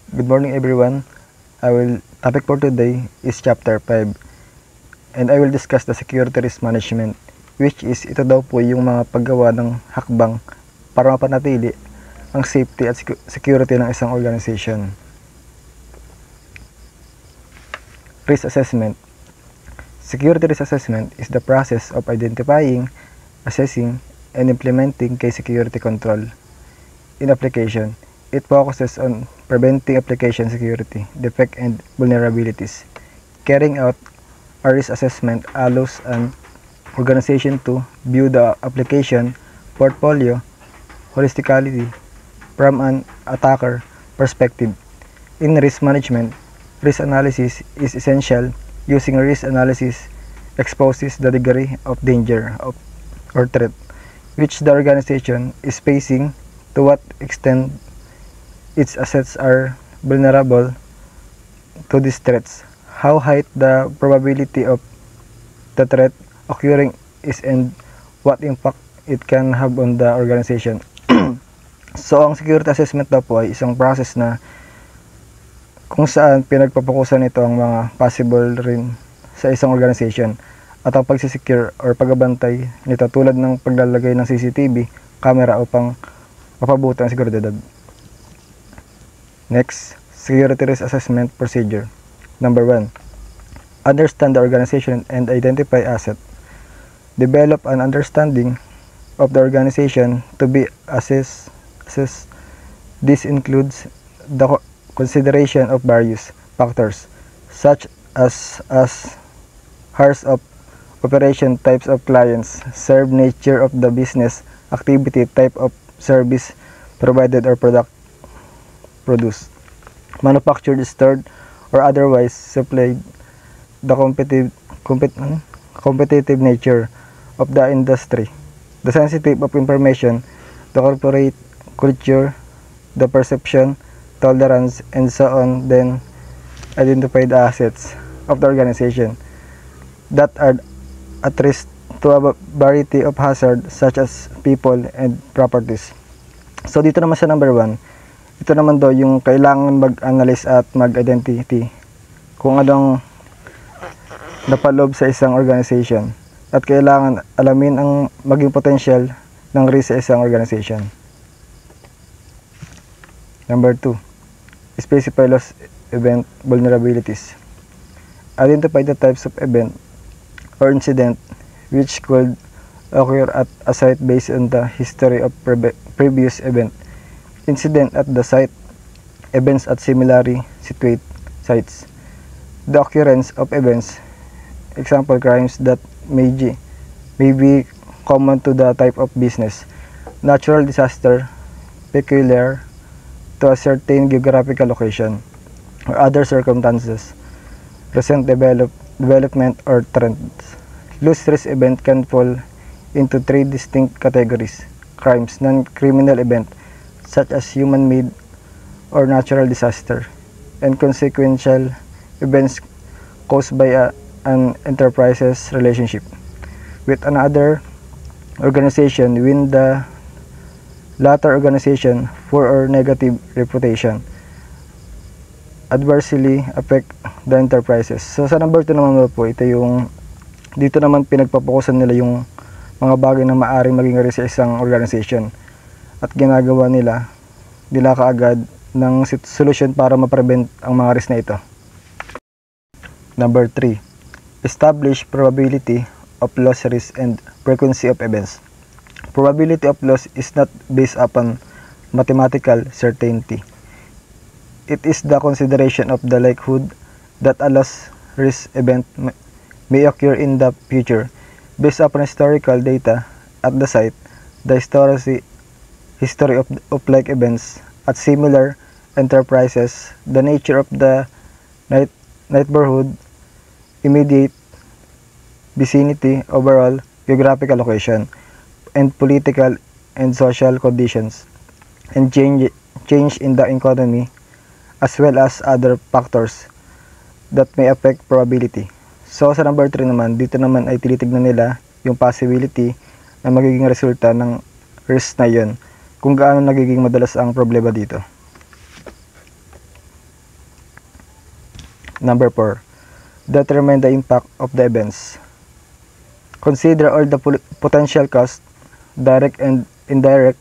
Good morning everyone. Topic for today is chapter 5 and I will discuss the security risk management, which is ito daw po yung mga paggawa ng hakbang para mapanatili ang safety at security ng isang organization. Risk assessment. Security risk assessment is the process of identifying, assessing, and implementing key security control in application. It focuses on preventing application security, defects, and vulnerabilities. Carrying out a risk assessment allows an organization to view the application portfolio holistically from an attacker perspective. In risk management, risk analysis is essential. Using risk analysis exposes the degree of danger or threat which the organization is facing, to what extent its assets are vulnerable to these threats, how high the probability of the threat occurring is, and what impact it can have on the organization. So, ang security assessment daw po ay isang process na kung saan pinagpapakusan ito ang mga possible rin sa isang organization at ang pagsisecure or pagbabantay nito tulad ng paglalagay ng CCTV camera upang mapabuti ang seguridad. Next, security risk assessment procedure. Number 1. Understand the organization and identify assets. Develop an understanding of the organization to be assessed. This includes the consideration of various factors such as hours of operation, types of clients served, nature of the business activity, type of service provided or product produced, manufactured, stored, or otherwise supplied, the competitive nature of the industry, the sensitive of information, the corporate culture, the perception, tolerance, and so on. Then identify the assets of the organization that are at risk to a variety of hazards such as people and properties. So dito naman sa number 1, ito naman daw yung kailangan mag-analyze at mag-identity kung anong napaloob sa isang organization at kailangan alamin ang maging potential ng risk sa isang organization. Number 2, specify loss event vulnerabilities. Identify the types of event or incident which could occur at a site based on the history of previous event, incident at the site, events at similarly situated sites, the occurrence of events, example crimes that may be common to the type of business, natural disaster peculiar to a certain geographical location, or other circumstances, recent development or trends. Low stress event can fall into 3 distinct categories: crimes, non-criminal event such as human-made or natural disaster, and consequential events caused by an enterprise's relationship with another organization when the latter organization for or negative reputation adversely affect the enterprises. So sa number 2 naman po, ito yung dito naman pinagpapakusan nila yung mga bagay na maaaring maging risk sa isang organization at ginagawa nila kaagad ng solution para ma-prevent ang mga risk na ito. Number 3, establish probability of loss, risk, and frequency of events. Probability of loss is not based upon mathematical certainty. It is the consideration of the likelihood that a loss risk event may occur in the future based upon historical data at the site, the history of like events at similar enterprises, the nature of the neighborhood, immediate vicinity, overall geographical location, and political and social conditions, and change in the economy, as well as other factors that may affect probability. So sa number 3 naman, dito naman ay tinitignan nila yung possibility na magiging resulta ng risk na yun, kung gaano nagiging madalas ang problema dito. Number 4. Determine the impact of the events. Consider all the potential costs, direct and indirect,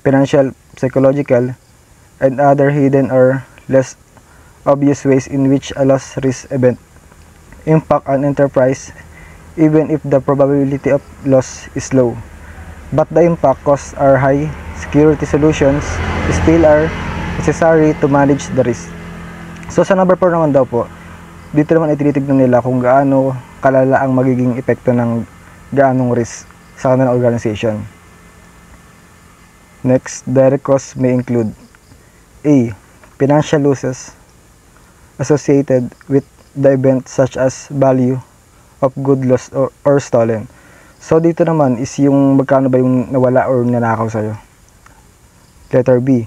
financial, psychological, and other hidden or less obvious ways in which a loss risk event impact an enterprise, even if the probability of loss is low. But the impact costs are high. Security solutions still are necessary to manage the risk. So sa number 4 naman daw po, dito naman ay tinitignan nila kung gaano kalala ang magiging epekto ng gaanong risk sa kanilang organization. Next, direct costs may include A. Financial losses associated with the event such as value of good lost or stolen. So dito naman is yung magkano ba yung nawala or nanakaw sa'yo. Letter B.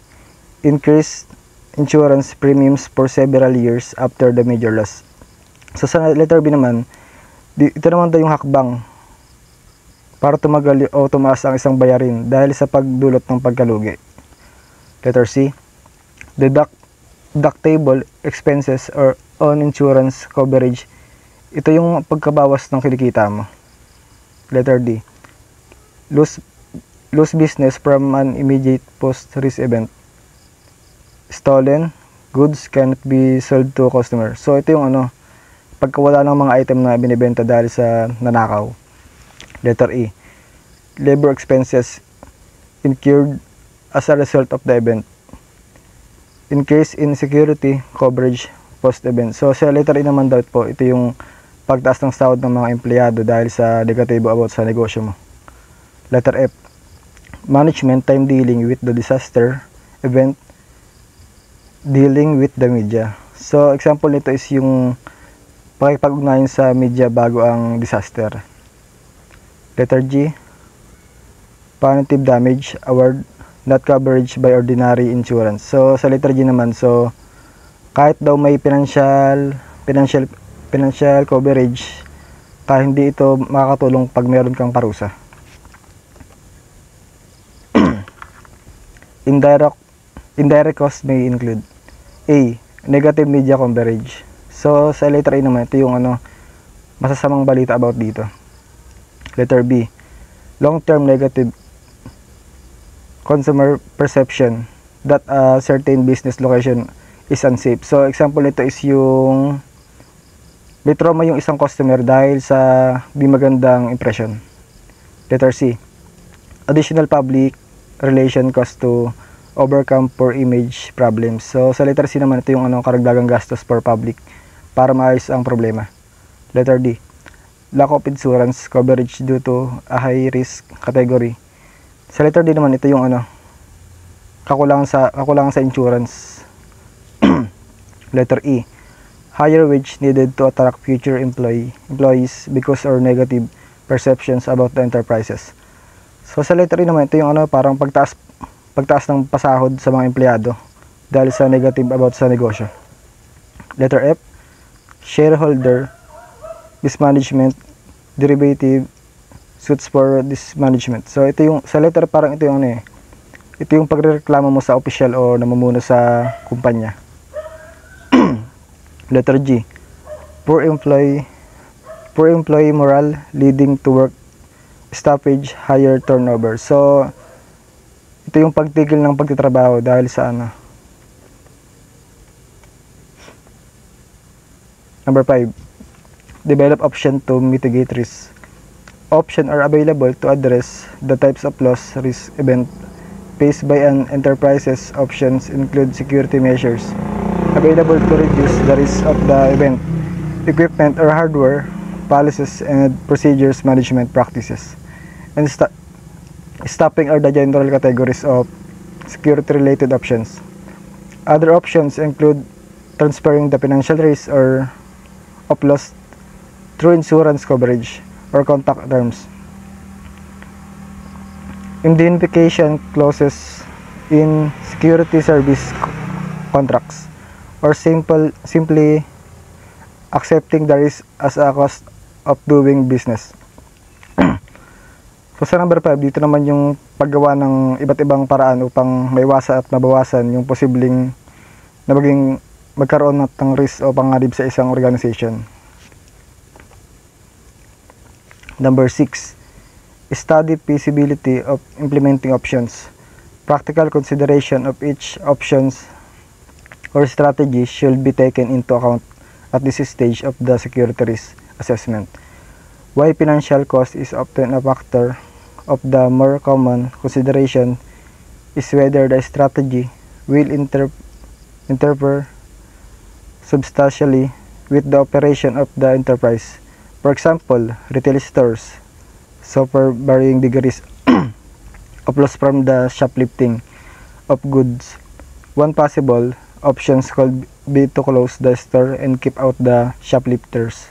Increased insurance premiums for several years after the major loss. So sa letter B naman, ito naman daw yung hakbang para tumagal o tumaas ang isang bayarin dahil sa pagdulot ng pagkalugi. Letter C. Deductible expenses or on insurance coverage. Ito yung pagkabawas ng kinikita mo. Letter D. Lose business from an immediate post-risk event. Stolen goods cannot be sold to customer. So ito yung pagkawala ng mga item na binibenta dahil sa nanakaw. Letter E. Labor expenses incurred as a result of the event. Increase in security coverage post-event. So sa letter E naman daw po, ito yung pagtaas ng sahod ng mga empleyado dahil sa negatibo about sa negosyo mo. Letter F. Management time dealing with the disaster event, dealing with the media. So example nito is yung pakipag-ugnayan sa media bago ang disaster. Letter G. Punitive damage award not coverage by ordinary insurance. So sa letter G naman, so kahit daw may financial coverage, kahit hindi ito makakatulong pag meron kang parusa. Indirect costs may include A. Negative media coverage. So sa letter A naman, ito yung masasamang balita about dito. Letter B. Long-term negative consumer perception that a certain business location is unsafe. So example nito is yung may trauma yung isang customer dahil sa di magandang impression. Letter C. Additional public relation cost to overcome poor image problems. So sa letter C naman, ito yung karagdagang gastos for public para maayos ang problema. Letter D. Lack of insurance coverage due to a high risk category. Sa letter D naman, ito yung kakulangan sa insurance. Letter E. Higher wage needed to attract future employees because of negative perceptions about the enterprises. So sa letter E naman, ito yung parang pagtaas ng pasahod sa mga empleyado dahil sa negative about sa negosyo. Letter F. Shareholder mismanagement derivative suits for mismanagement. So ito yung sa letter, parang ito yung ito yung pagrereklamo mo sa official o namumuno sa kumpanya. Letter G. Poor employee morale leading to work stoppage, higher turnover. So ito yung pagtigil ng pagtatrabaho dahil sa Number 5. Develop option to mitigate risk. Options are available to address the types of loss risk event faced by an enterprise's. Options include security measures available to reduce the risk of the event, equipment or hardware, policies and procedures, management practices, and stopping are the general categories of security-related options. Other options include transferring the financial risk or of loss through insurance coverage or contact terms. Indemnification clauses in security service contracts, or simply accepting the risk as a cost of doing business. So sa number 5, dito naman yung paggawa ng iba't ibang paraan upang maiwasan at mabawasan yung posibleng na maging magkaroon ng risk o panganib sa isang organization. Number 6. Study feasibility of implementing options. Practical consideration of each options or strategy should be taken into account at this stage of the security risk assessment. Why financial cost is often a factor of the more common consideration is whether the strategy will interfere substantially with the operation of the enterprise. For example, retail stores suffer varying degrees of loss from the shoplifting of goods. One possible option could be to close the store and keep out the shoplifters.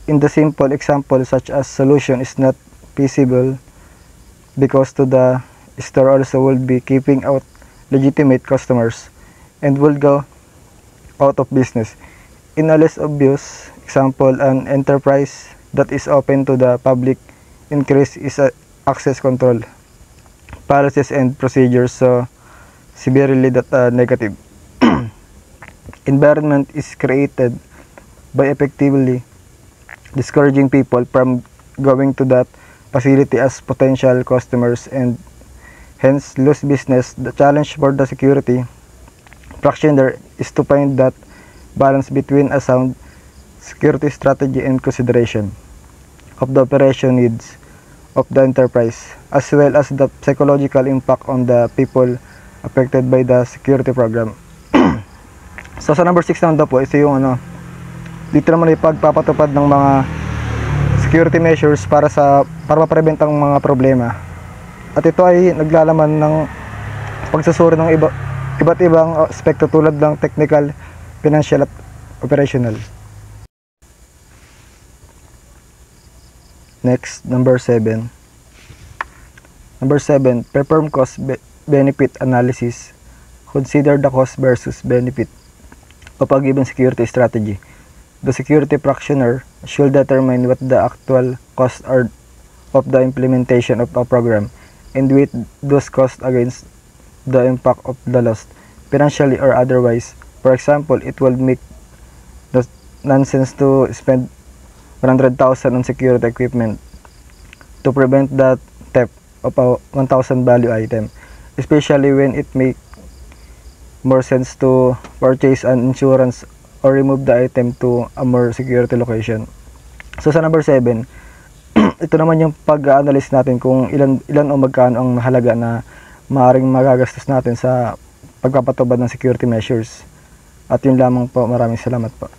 In the simple example, such as solution is not feasible because to the store also will be keeping out legitimate customers and will go out of business. In a less obvious example, an enterprise that is open to the public increase is access control policies and procedures so severely that negative environment is created by effectively discouraging people from going to that facility as potential customers and hence lose business. The challenge for the security practitioner is to find that balance between a sound security strategy and consideration of the operation needs of the enterprise as well as the psychological impact on the people affected by the security program. So sa number 6 naman daw po, ito yung dito naman ay pagpapatupad ng mga security measures para ma-prevent ang mga problema. At ito ay naglalaman ng pagsusuri ng iba't ibang aspekto tulad ng technical, financial at operational. Next, number 7. Number 7, perform cost benefit analysis. Consider the cost versus benefit of a given security strategy. The security practitioner should determine what the actual costs are of the implementation of a program and weigh those costs against the impact of the loss, financially or otherwise. For example, it will make nonsense to spend 100,000 on security equipment to prevent the theft of a 1,000 value item, especially when it makes more sense to purchase an insurance or remove the item to a more security location. So sa number 7, ito naman yung pag-analyze natin kung ilan o magkano ang mahalaga na maaaring magagastos natin sa pagpapatupad ng security measures. At yun lamang po, maraming salamat po.